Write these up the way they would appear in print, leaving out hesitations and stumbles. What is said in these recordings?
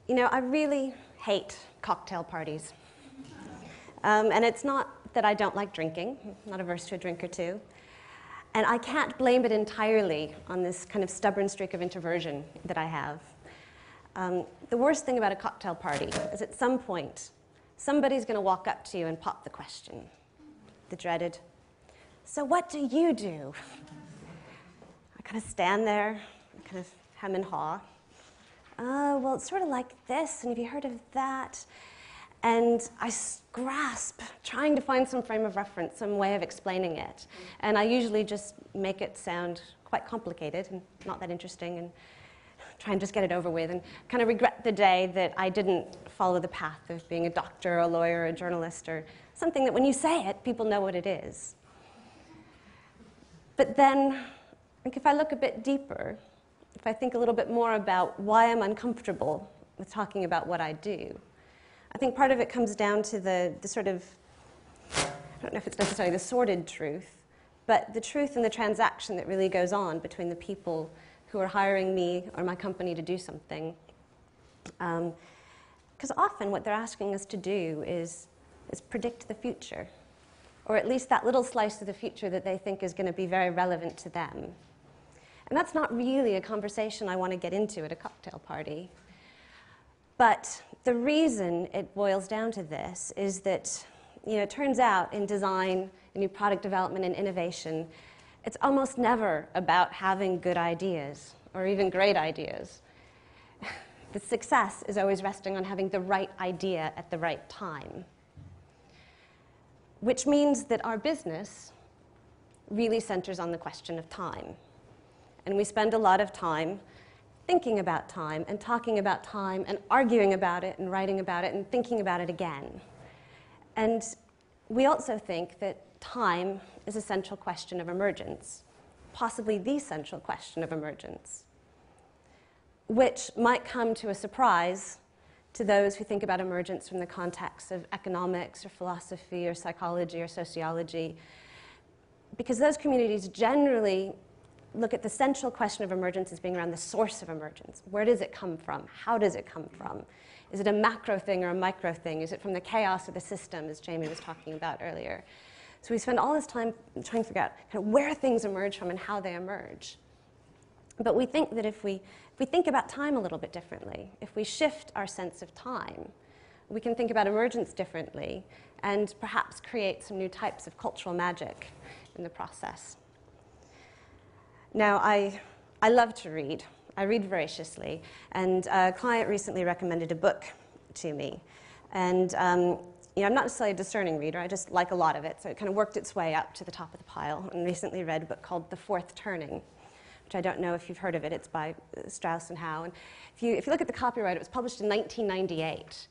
You know, I really hate cocktail parties. And it's not that I don't like drinking. I'm not averse to a drink or two. And I can't blame it entirely on this kind of stubborn streak of introversion that I have. The worst thing about a cocktail party is at some point, somebody's going to walk up to you and pop the question, the dreaded, "So what do you do?" I kind of stand there, kind of hem and haw. "Oh, well, it's sort of like this, and have you heard of that?" And I grasp, trying to find some frame of reference, some way of explaining it. And I usually just make it sound quite complicated and not that interesting, and try and just get it over with, and kind of regret the day that I didn't follow the path of being a doctor, a lawyer, a journalist, or something that when you say it, people know what it is. But then, like, if I look a bit deeper, if I think a little bit more about why I'm uncomfortable with talking about what I do, I think part of it comes down to the sort of, I don't know if it's necessarily the sordid truth, but the truth in the transaction that really goes on between the people who are hiring me or my company to do something. Because often what they're asking us to do is predict the future, or at least that little slice of the future that they think is going to be very relevant to them. And that's not really a conversation I want to get into at a cocktail party. But the reason it boils down to this is that, you know, it turns out in design, in new product development and innovation, it's almost never about having good ideas or even great ideas. The success is always resting on having the right idea at the right time, which means that our business really centers on the question of time. And we spend a lot of time thinking about time and talking about time and arguing about it and writing about it and thinking about it again. And we also think that time is a central question of emergence, possibly the central question of emergence, which might come to a surprise to those who think about emergence from the context of economics or philosophy or psychology or sociology, because those communities generally look at the central question of emergence as being around the source of emergence. Where does it come from? How does it come from? Is it a macro thing or a micro thing? Is it from the chaos of the system, as Jamie was talking about earlier? So we spend all this time trying to figure out kind of where things emerge from and how they emerge. But we think that if we think about time a little bit differently, if we shift our sense of time, we can think about emergence differently and perhaps create some new types of cultural magic in the process. Now, I love to read. I read voraciously. And a client recently recommended a book to me. And you know, I'm not necessarily a discerning reader. I just like a lot of it. So it kind of worked its way up to the top of the pile. And recently read a book called The Fourth Turning, which I don't know if you've heard of it. It's by Strauss and Howe. And if you look at the copyright, it was published in 1998.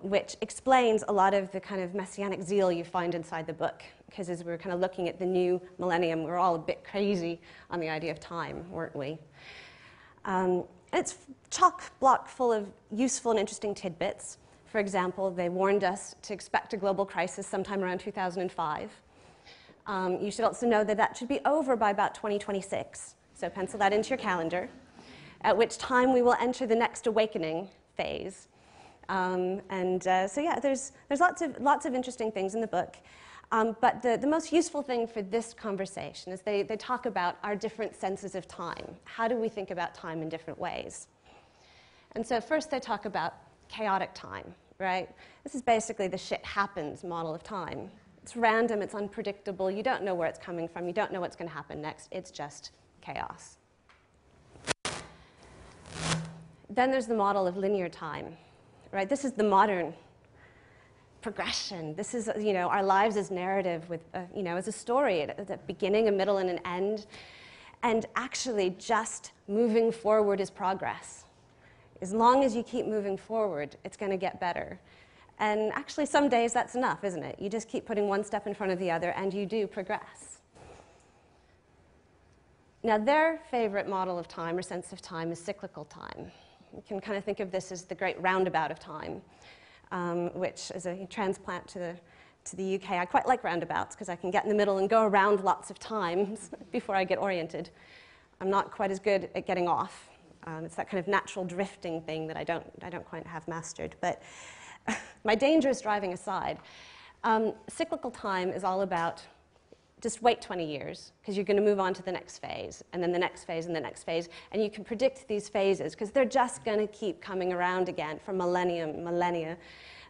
Which explains a lot of the kind of messianic zeal you find inside the book. Because as we were kind of looking at the new millennium, we were all a bit crazy on the idea of time, weren't we? It's chock-block full of useful and interesting tidbits. For example, they warned us to expect a global crisis sometime around 2005. You should also know that that should be over by about 2026. So pencil that into your calendar, at which time we will enter the next awakening phase. So yeah, there's lots of interesting things in the book. But the most useful thing for this conversation is they talk about our different senses of time. How do we think about time in different ways? And so first they talk about chaotic time, right? This is basically the shit happens model of time. It's random, it's unpredictable, you don't know where it's coming from, you don't know what's going to happen next, it's just chaos. Then there's the model of linear time. Right? This is the modern progression. This is, you know, our lives as narrative with, you know, as a story at a beginning, a middle, and an end. And actually just moving forward is progress. As long as you keep moving forward, it's going to get better. And actually some days that's enough, isn't it? You just keep putting one step in front of the other and you do progress. Now their favorite model of time or sense of time is cyclical time. You can kind of think of this as the great roundabout of time, which is a transplant to the UK. I quite like roundabouts because I can get in the middle and go around lots of times before I get oriented. I'm not quite as good at getting off. It's that kind of natural drifting thing that I don't quite have mastered. But my dangerous driving aside, cyclical time is all about just wait 20 years, because you're going to move on to the next phase, and then the next phase, and the next phase. And you can predict these phases, because they're just going to keep coming around again for millennia,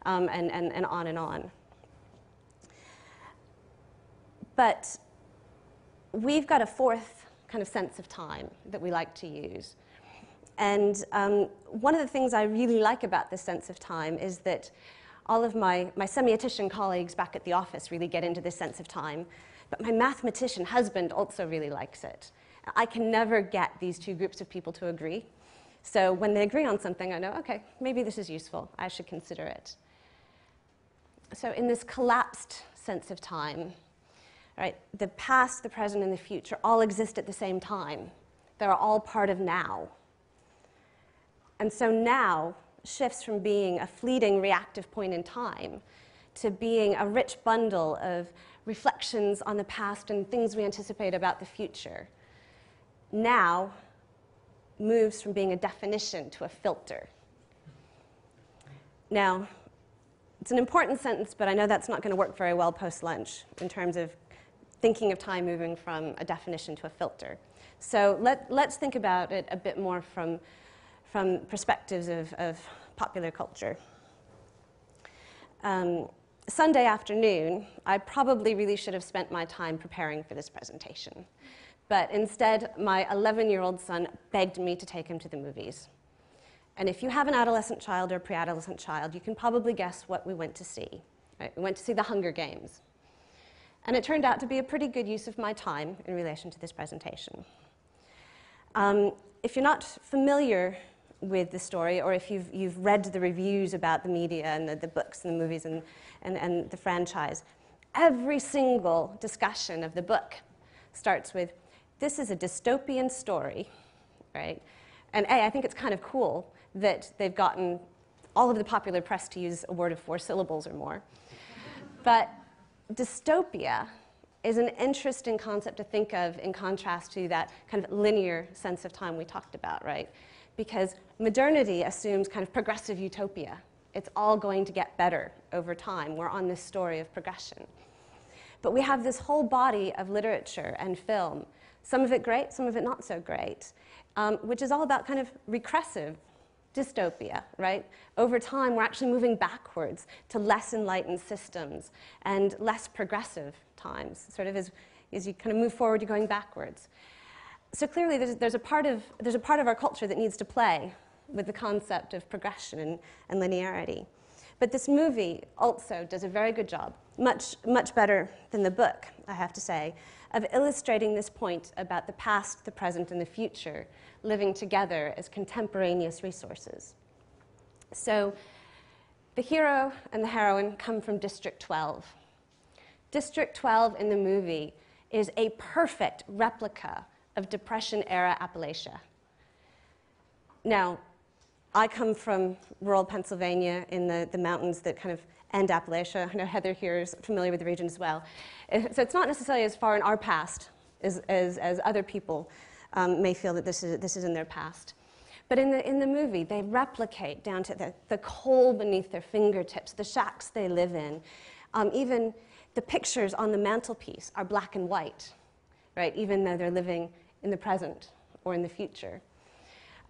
and on and on. But we've got a fourth kind of sense of time that we like to use. And one of the things I really like about this sense of time is that all of my semiotician colleagues back at the office really get into this sense of time. But my mathematician husband also really likes it. I can never get these two groups of people to agree. So when they agree on something, I know, okay, maybe this is useful. I should consider it. So in this collapsed sense of time, right, the past, the present, and the future all exist at the same time. They're all part of now. And so now shifts from being a fleeting reactive point in time to being a rich bundle of reflections on the past and things we anticipate about the future. Now moves from being a definition to a filter. Now, it's an important sentence, but I know that's not going to work very well post-lunch in terms of thinking of time moving from a definition to a filter. So let's think about it a bit more from perspectives of popular culture. Sunday afternoon, I probably really should have spent my time preparing for this presentation. But instead, my 11-year-old son begged me to take him to the movies. And if you have an adolescent child or a pre-adolescent child, you can probably guess what we went to see. Right? We went to see The Hunger Games. And it turned out to be a pretty good use of my time in relation to this presentation. If you're not familiar with the story, or if you've read the reviews about the media and the books and the movies and the franchise, every single discussion of the book starts with, this is a dystopian story, right? And I think it's kind of cool that they've gotten all of the popular press to use a word of 4 syllables or more. But dystopia is an interesting concept to think of in contrast to that kind of linear sense of time we talked about, right? Because modernity assumes kind of progressive utopia. It's all going to get better over time. We're on this story of progression. But we have this whole body of literature and film, some of it great, some of it not so great, which is all about kind of regressive dystopia, right? Over time, we're actually moving backwards to less enlightened systems and less progressive times. Sort of as you kind of move forward, you're going backwards. So clearly, there's a part of our culture that needs to play with the concept of progression and linearity. But this movie also does a very good job, much better than the book, I have to say, of illustrating this point about the past, the present, and the future living together as contemporaneous resources. So the hero and the heroine come from District 12. District 12 in the movie is a perfect replica of Depression-era Appalachia. Now, I come from rural Pennsylvania in the mountains that kind of end Appalachia. I know Heather here is familiar with the region as well. So it's not necessarily as far in our past as other people may feel that this is in their past. But in the movie, they replicate down to the coal beneath their fingertips, the shacks they live in. Even the pictures on the mantelpiece are black and white, right? Even though they're living in the present or in the future.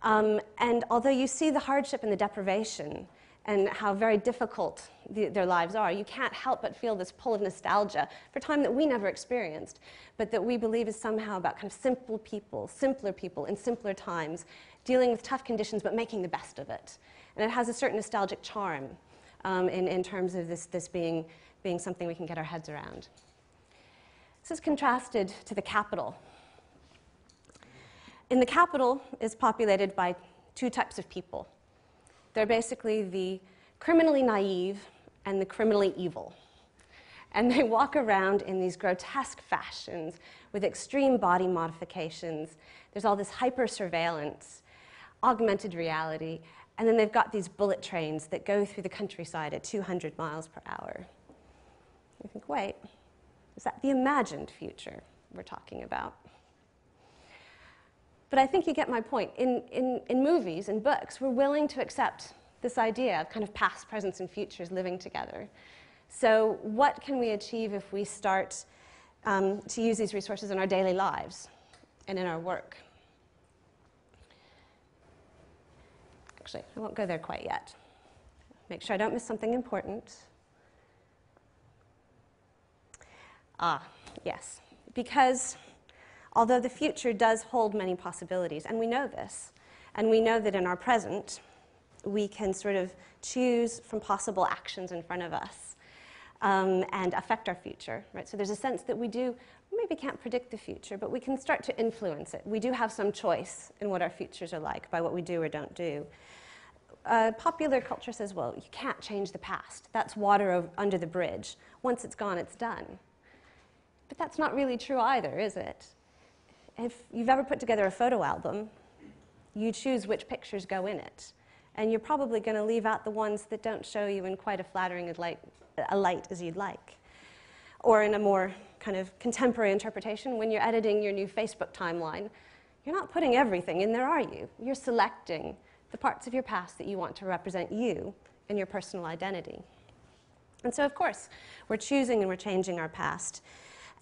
And although you see the hardship and the deprivation and how very difficult their lives are, you can't help but feel this pull of nostalgia for time that we never experienced, but that we believe is somehow about kind of simpler people in simpler times, dealing with tough conditions but making the best of it. And it has a certain nostalgic charm in terms of this being something we can get our heads around. This is contrasted to the capital. In the capital is populated by 2 types of people. They're basically the criminally naive and the criminally evil. And they walk around in these grotesque fashions with extreme body modifications. There's all this hyper-surveillance, augmented reality, and then they've got these bullet trains that go through the countryside at 200 miles per hour. You think, wait, is that the imagined future we're talking about? But I think you get my point. In movies and books, we're willing to accept this idea of kind of past, present, and futures living together. So what can we achieve if we start to use these resources in our daily lives and in our work? Actually, I won't go there quite yet. Make sure I don't miss something important. Yes. Because although the future does hold many possibilities, and we know this, and we know that in our present, we can sort of choose from possible actions in front of us and affect our future, right? So there's a sense that we maybe can't predict the future, but we can start to influence it. We do have some choice in what our futures are like by what we do or don't do. Popular culture says, well, you can't change the past. That's water under the bridge. Once it's gone, it's done. But that's not really true either, is it? If you've ever put together a photo album, you choose which pictures go in it. And you're probably going to leave out the ones that don't show you in quite a flattering light as you'd like. Or in a more kind of contemporary interpretation, when you're editing your new Facebook timeline, you're not putting everything in there, are you? You're selecting the parts of your past that you want to represent you and your personal identity. And so, of course, we're choosing and we're changing our past.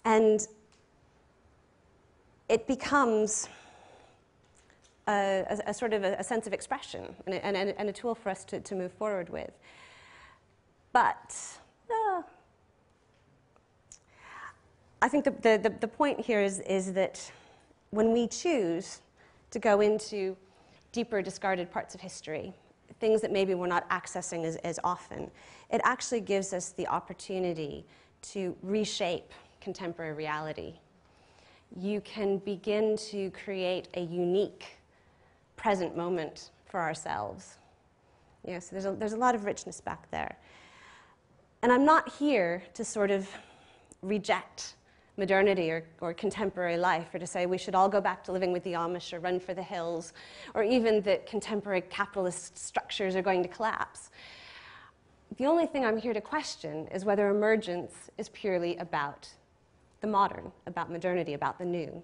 And it becomes a sort of a sense of expression and a tool for us to move forward with. But I think the point here is that when we choose to go into deeper discarded parts of history, things that maybe we're not accessing as often, it actually gives us the opportunity to reshape contemporary reality. You can begin to create a unique present moment for ourselves. So there's a lot of richness back there. And I'm not here to sort of reject modernity or contemporary life, or to say we should all go back to living with the Amish or run for the hills, or even that contemporary capitalist structures are going to collapse. The only thing I'm here to question is whether emergence is purely about the modern, about modernity, about the new.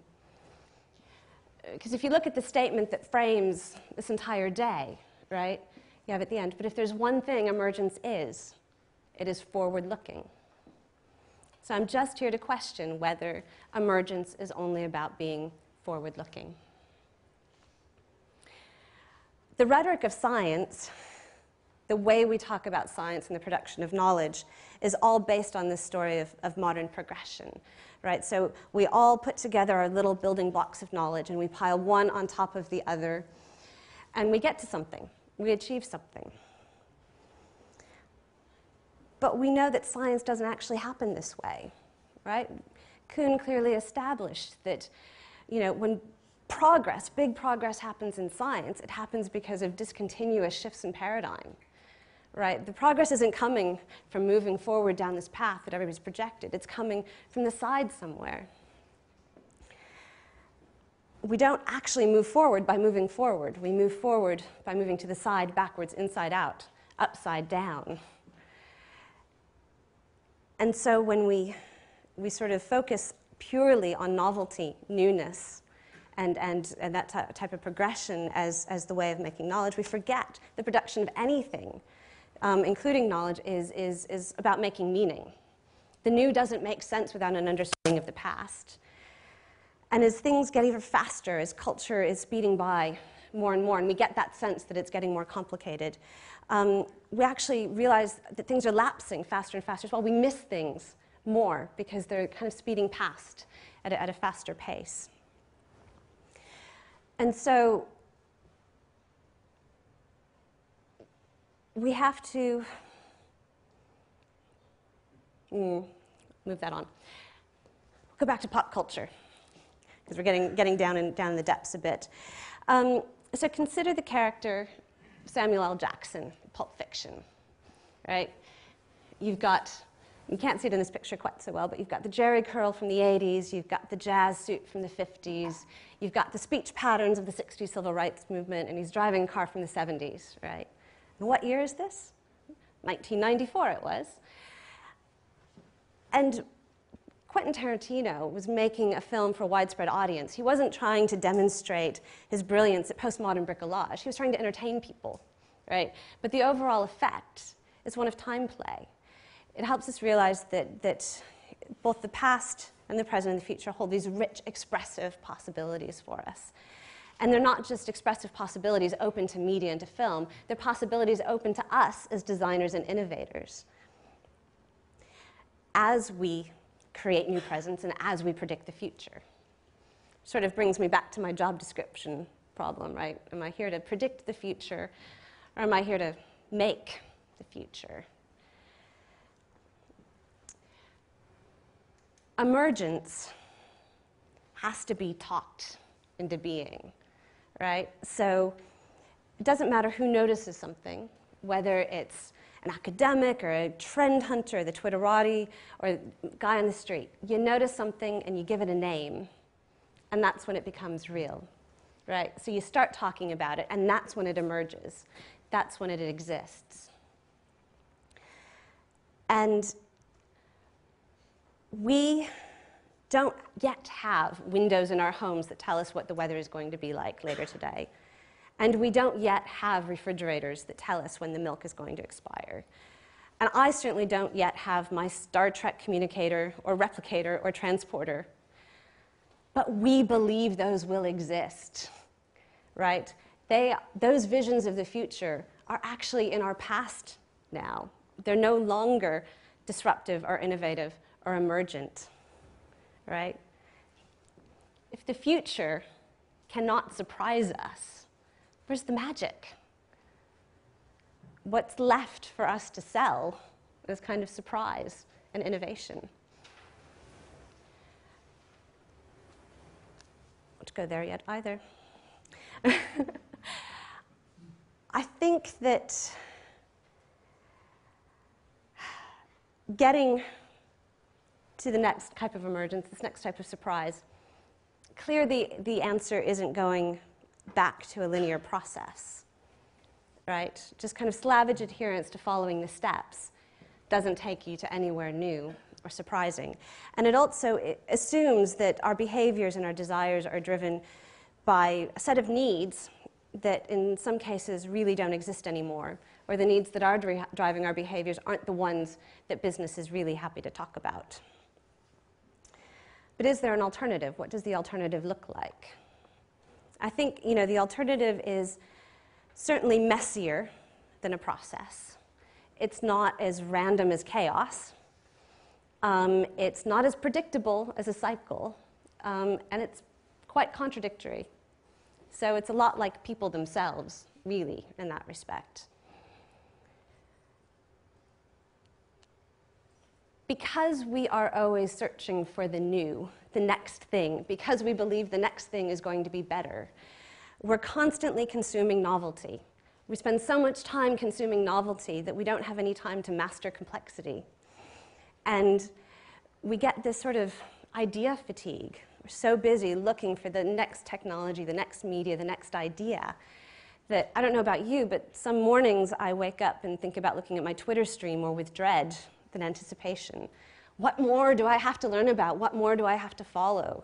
Because if you look at the statement that frames this entire day, right, you have at the end, but if there's one thing emergence is, it is forward-looking. So I'm just here to question whether emergence is only about being forward-looking. The rhetoric of science, the way we talk about science and the production of knowledge, is all based on this story of modern progression, right? So we all put together our little building blocks of knowledge, and we pile one on top of the other, and we get to something. We achieve something. But we know that science doesn't actually happen this way, right? Kuhn clearly established that, when progress, big progress happens in science, it happens because of discontinuous shifts in paradigm, right? The progress isn't coming from moving forward down this path that everybody's projected. It's coming from the side somewhere. We don't actually move forward by moving forward. We move forward by moving to the side, backwards, inside out, upside down. And so when we sort of focus purely on novelty, newness, and that type of progression as the way of making knowledge, we forget the production of anything, including knowledge, is about making meaning. The new doesn't make sense without an understanding of the past. And as things get even faster, as culture is speeding by more and more, and we get that sense that it's getting more complicated, we actually realize that things are lapsing faster and faster as well. We miss things more because they're kind of speeding past at a faster pace. And so we have to move that on. Go back to pop culture, because we're getting down in the depths a bit. So consider the character Samuel L. Jackson, Pulp Fiction, right? You can't see it in this picture quite so well, but you've got the jerry curl from the 80s, you've got the jazz suit from the 50s, you've got the speech patterns of the 60s civil rights movement, and he's driving a car from the 70s, right? And what year is this? 1994 it was. And Quentin Tarantino was making a film for a widespread audience. He wasn't trying to demonstrate his brilliance at postmodern bricolage. He was trying to entertain people, right? But the overall effect is one of time play. It helps us realize that both the past and the present and the future hold these rich, expressive possibilities for us. And they're not just expressive possibilities open to media and to film, they're possibilities open to us as designers and innovators. As we create new presents and as we predict the future. Sort of brings me back to my job description problem, right? Am I here to predict the future, or am I here to make the future? Emergence has to be talked into being, right? So it doesn't matter who notices something, whether it's an academic or a trend hunter, the Twitterati, or guy on the street. You notice something and you give it a name, and that's when it becomes real, right? So you start talking about it, and that's when it emerges. That's when it exists. And we don't yet have windows in our homes that tell us what the weather is going to be like later today. And we don't yet have refrigerators that tell us when the milk is going to expire. And I certainly don't yet have my Star Trek communicator or replicator or transporter. But we believe those will exist, right? Those visions of the future are actually in our past now. They're no longer disruptive or innovative or emergent, right? If the future cannot surprise us, where's the magic? What's left for us to sell is kind of surprise and innovation. Not go there yet either. I think that getting to the next type of emergence, this next type of surprise, clearly the answer isn't going back to a linear process, right? Just kind of slavish adherence to following the steps doesn't take you to anywhere new or surprising. And it also assumes that our behaviors and our desires are driven by a set of needs that in some cases really don't exist anymore, or the needs that are driving our behaviors aren't the ones that business is really happy to talk about. But is there an alternative? What does the alternative look like? I think, the alternative is certainly messier than a process. It's not as random as chaos. It's not as predictable as a cycle. And it's quite contradictory. So it's a lot like people themselves, really, in that respect. Because we are always searching for the new, the next thing, because we believe the next thing is going to be better, we're constantly consuming novelty. We spend so much time consuming novelty that we don't have any time to master complexity. And we get this sort of idea fatigue. We're so busy looking for the next technology, the next media, the next idea, that I don't know about you, but some mornings I wake up and think about looking at my Twitter stream more with dread than anticipation. What more do I have to learn about? What more do I have to follow?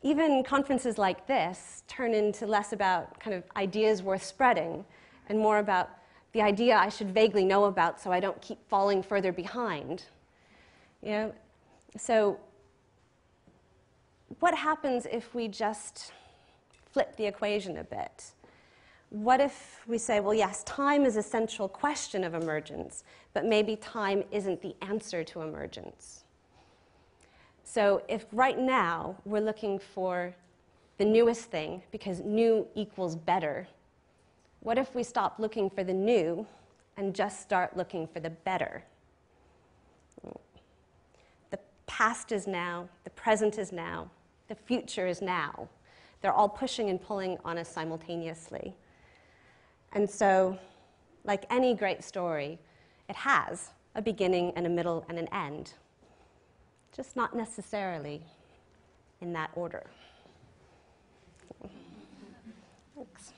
Even conferences like this turn into less about kind of ideas worth spreading and more about the idea I should vaguely know about so I don't keep falling further behind. So what happens if we just flip the equation a bit? What if we say, well, yes, time is a central question of emergence, but maybe time isn't the answer to emergence? So if right now we're looking for the newest thing because new equals better, what if we stop looking for the new and just start looking for the better? The past is now, the present is now, the future is now. They're all pushing and pulling on us simultaneously. And so, like any great story, it has a beginning and a middle and an end, just not necessarily in that order. Thanks.